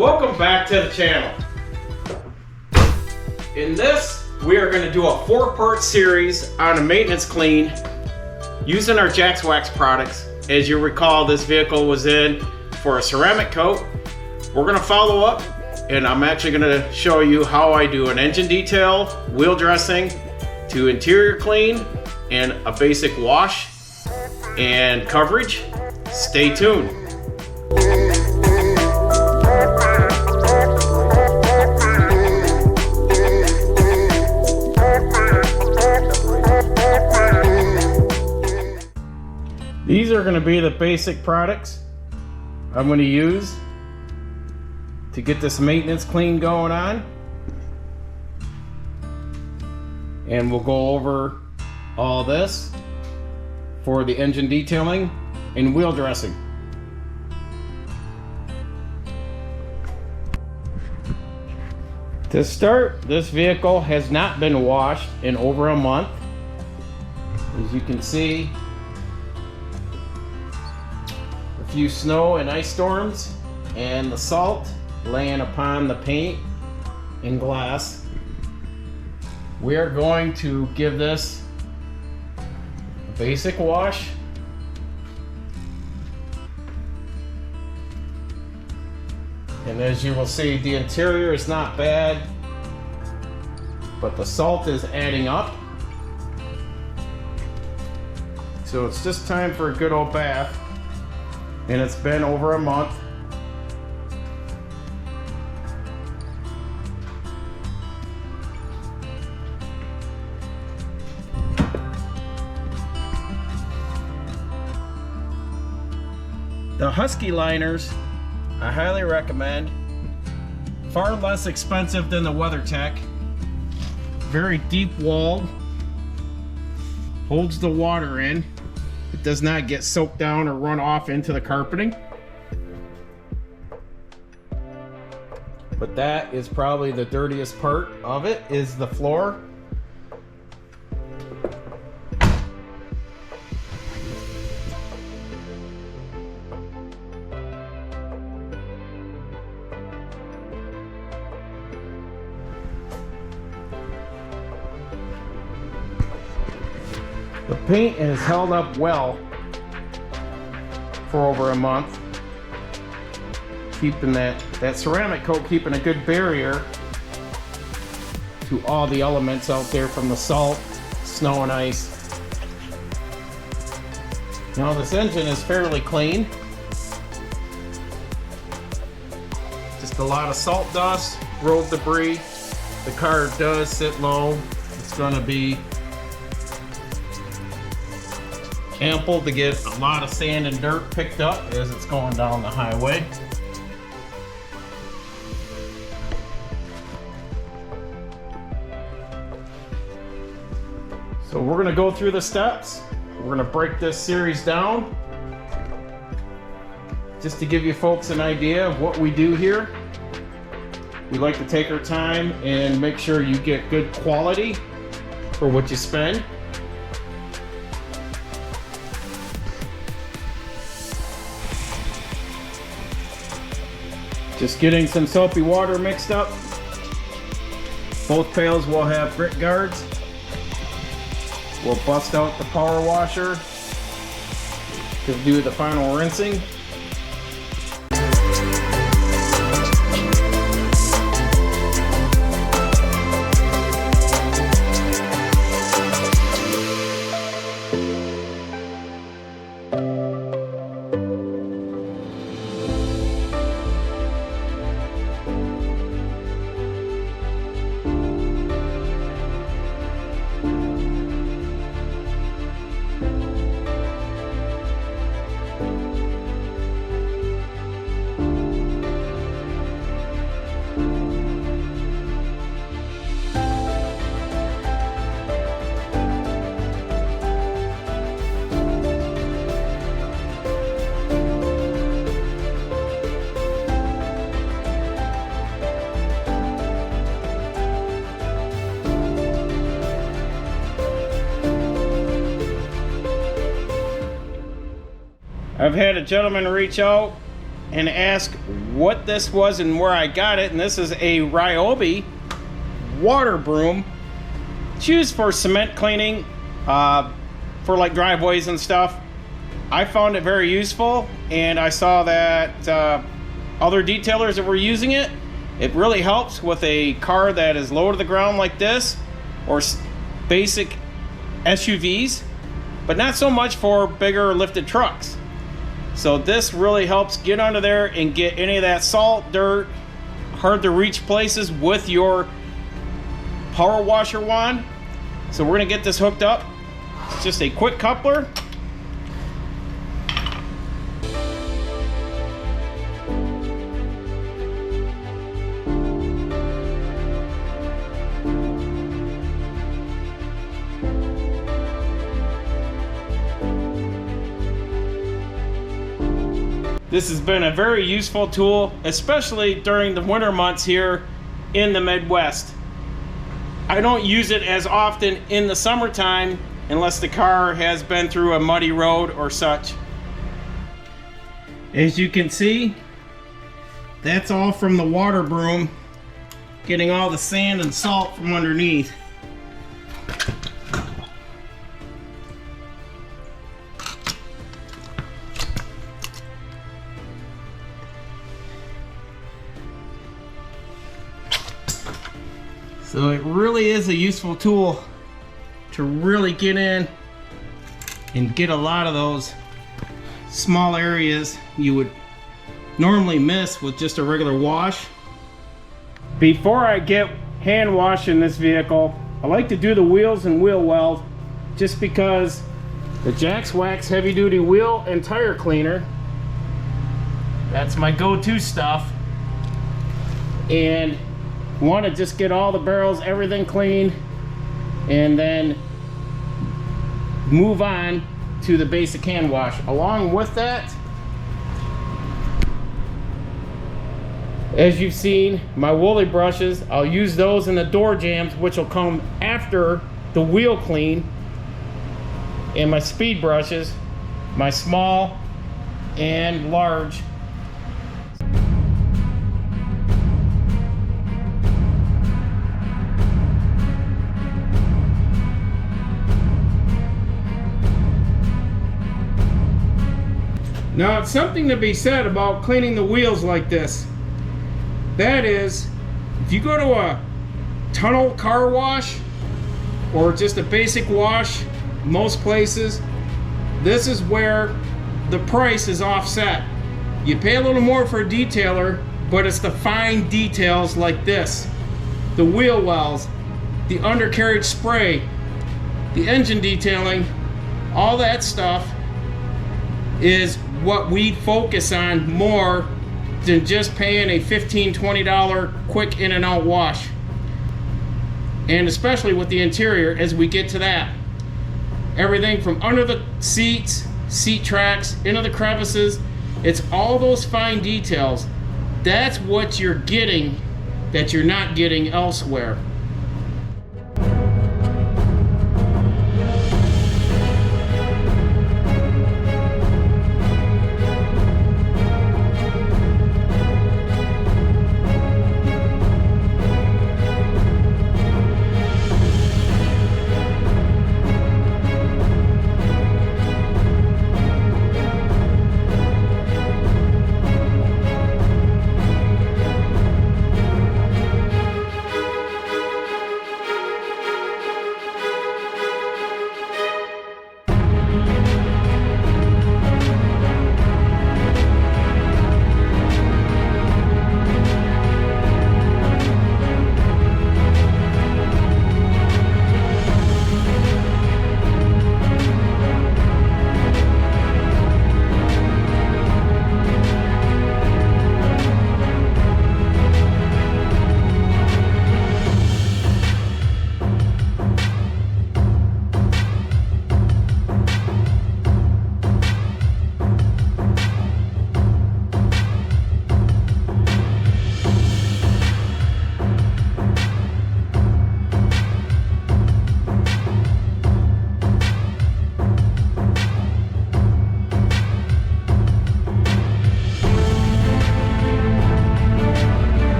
Welcome back to the channel. In this, we are going to do a 4-part series on a maintenance clean using our Jax Wax products. As you recall, this vehicle was in for a ceramic coat. We're going to follow up, and I'm actually going to show you how I do an engine detail, wheel dressing, to interior clean, and a basic wash and coverage. Stay tuned. These are going to be the basic products I'm going to use to get this maintenance clean going on. And we'll go over all this for the engine detailing and wheel dressing. To start, this vehicle has not been washed in over a month. As you can see, a few snow and ice storms and the salt laying upon the paint and glass. We are going to give this a basic wash. And as you will see, the interior is not bad, but the salt is adding up. So it's just time for a good old bath. And it's been over a month. The Husky liners, I highly recommend. Far less expensive than the WeatherTech. Very deep walled. Holds the water in. It does not get soaked down or run off into the carpeting. But that is probably the dirtiest part of it, is the floor. The paint has held up well for over a month, keeping that ceramic coat, keeping a good barrier to all the elements out there from the salt, snow, and ice. Now this engine is fairly clean. Just a lot of salt dust, road debris. The car does sit low. It's going to be ample to get a lot of sand and dirt picked up as it's going down the highway. So we're going to go through the steps. We're going to break this series down just to give you folks an idea of what we do here. We like to take our time and make sure you get good quality for what you spend. Just getting some soapy water mixed up. Both pails will have grit guards. We'll bust out the power washer to do the final rinsing. I've had a gentleman reach out and ask what this was and where I got it. And this is a Ryobi water broom. It's used for cement cleaning, for like driveways and stuff. I found it very useful, and I saw that other detailers that were using it. It really helps with a car that is low to the ground like this, or basic SUVs, but not so much for bigger lifted trucks. So this really helps get under there and get any of that salt, dirt, hard to reach places with your power washer wand. So we're gonna get this hooked up. It's just a quick coupler. This has been a very useful tool, especially during the winter months here in the Midwest. I don't use it as often in the summertime unless the car has been through a muddy road or such. As you can see, that's all from the water broom, getting all the sand and salt from underneath. So it really is a useful tool to really get in and get a lot of those small areas you would normally miss with just a regular wash. Before I get hand washing this vehicle, I like to do the wheels and wheel weld, just because the Jax Wax heavy duty wheel and tire cleaner, that's my go-to stuff. And want to just get all the barrels, everything clean, and then move on to the basic hand wash. Along with that, as you've seen, my woolly brushes, I'll use those in the door jambs, which will come after the wheel clean, and my speed brushes, my small and large. Now, it's something to be said about cleaning the wheels like this. That is, if you go to a tunnel car wash or just a basic wash, most places, this is where the price is offset. You pay a little more for a detailer, but it's the fine details like this. The wheel wells, the undercarriage spray, the engine detailing, all that stuff is what we focus on more than just paying a $15, $20 quick in and out wash. And especially with the interior, as we get to that. Everything from under the seats, seat tracks, into the crevices, it's all those fine details. That's what you're getting that you're not getting elsewhere.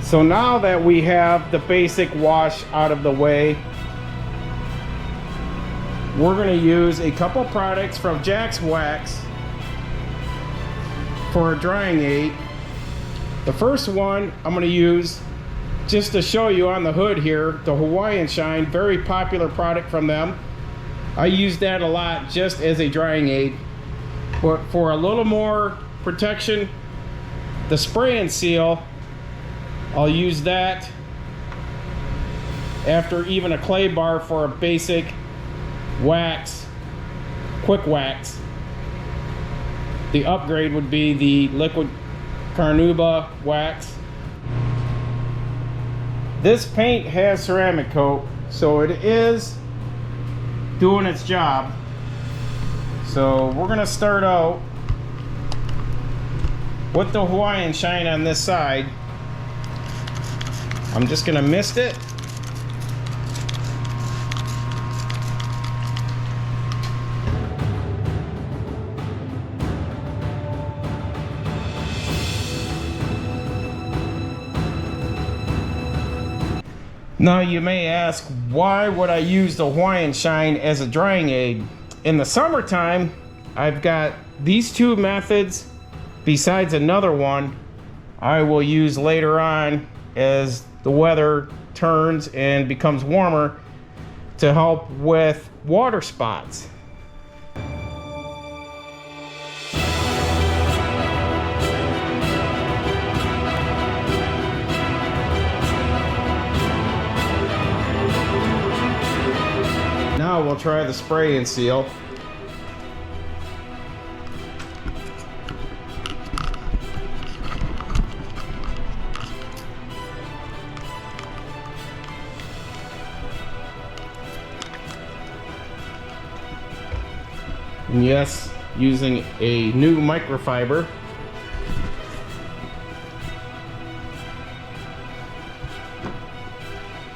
So now that we have the basic wash out of the way, we're going to use a couple products from Jack's Wax for a drying aid. The first one I'm going to use, just to show you on the hood here, the Hawaiian Shine, very popular product from them. I use that a lot just as a drying aid. But for a little more protection, the Spray and Seal, I'll use that after even a clay bar for a basic wax, quick wax. The upgrade would be the liquid carnauba wax. This paint has ceramic coat, so it is doing its job. So we're gonna start out with the Hawaiian Shine on this side. I'm just gonna mist it. Now you may ask, why would I use the Hawaiian Shine as a drying aid? In the summertime, I've got these two methods besides another one I will use later on as the weather turns and becomes warmer to help with water spots. Now we'll try the Spray and Seal. And yes, using a new microfiber.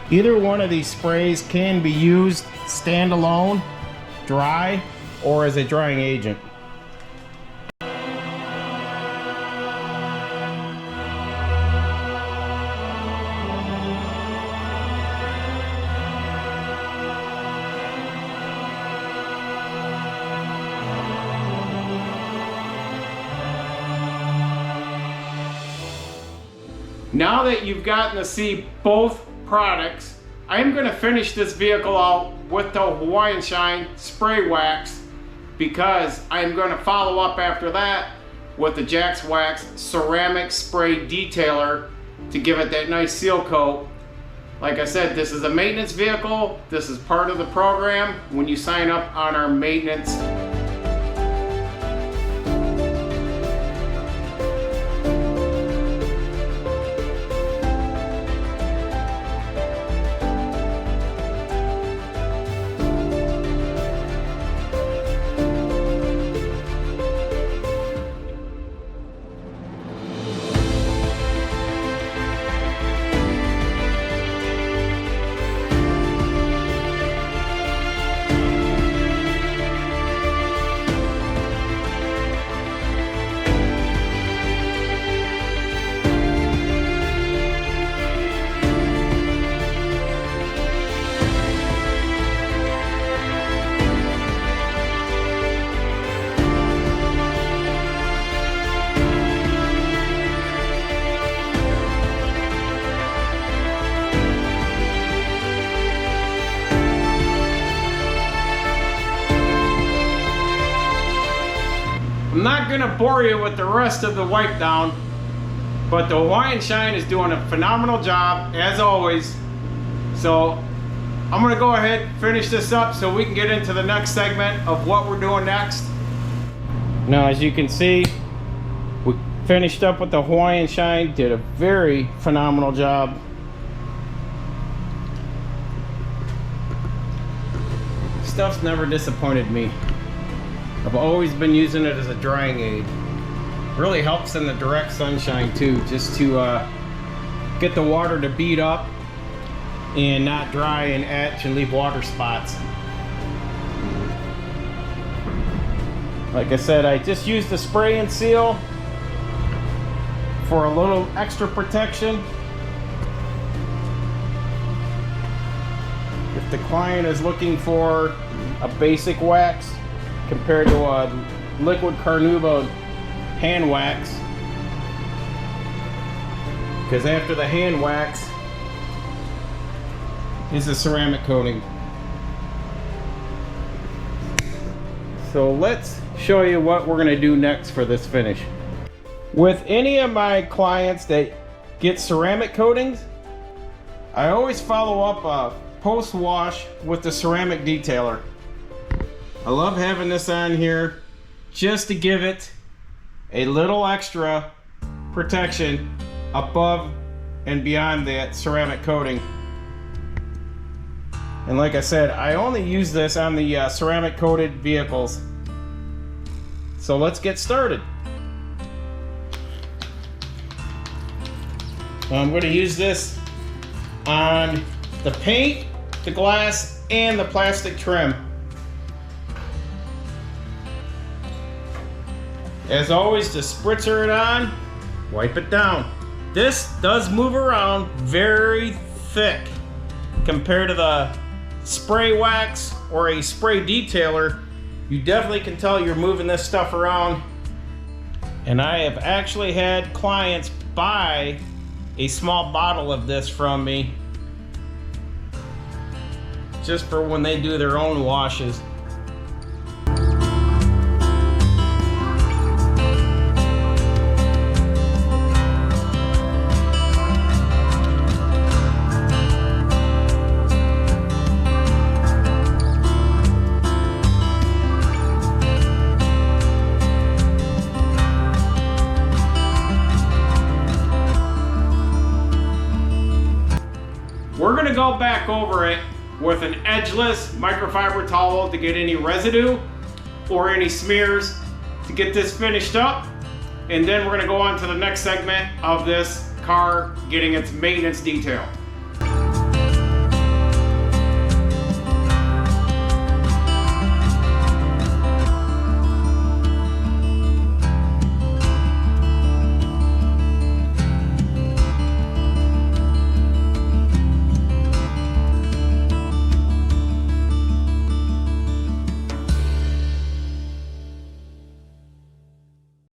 Either one of these sprays can be used standalone, dry, or as a drying agent. Now that you've gotten to see both products, I'm going to finish this vehicle out with the Hawaiian Shine spray wax, because I'm going to follow up after that with the Jack's Wax ceramic spray detailer to give it that nice seal coat. Like I said, this is a maintenance vehicle. This is part of the program when you sign up on our maintenance. not gonna bore you with the rest of the wipe down, but the Hawaiian Shine is doing a phenomenal job as always. So I'm gonna go ahead and finish this up so we can get into the next segment of what we're doing next. Now, as you can see, we finished up with the Hawaiian Shine, did a very phenomenal job. Stuff's never disappointed me. I've always been using it as a drying aid. Really helps in the direct sunshine too, just to get the water to bead up and not dry and etch and leave water spots. Like I said, I just used the spray and seal for a little extra protection. If the client is looking for a basic wax compared to a liquid carnauba hand wax, because after the hand wax is the ceramic coating. So let's show you what we're going to do next for this finish. With any of my clients that get ceramic coatings, I always follow up a post-wash with the ceramic detailer. I love having this on here just to give it a little extra protection above and beyond that ceramic coating. And like I said, I only use this on the ceramic coated vehicles. So let's get started. I'm going to use this on the paint, the glass, and the plastic trim. As always, just spritzer it on, wipe it down. This does move around very thick compared to the spray wax or a spray detailer. You definitely can tell you're moving this stuff around. And I have actually had clients buy a small bottle of this from me just for when they do their own washes. We're gonna go back over it with an edgeless microfiber towel to get any residue or any smears to get this finished up. And then we're gonna go on to the next segment of this car getting its maintenance detail.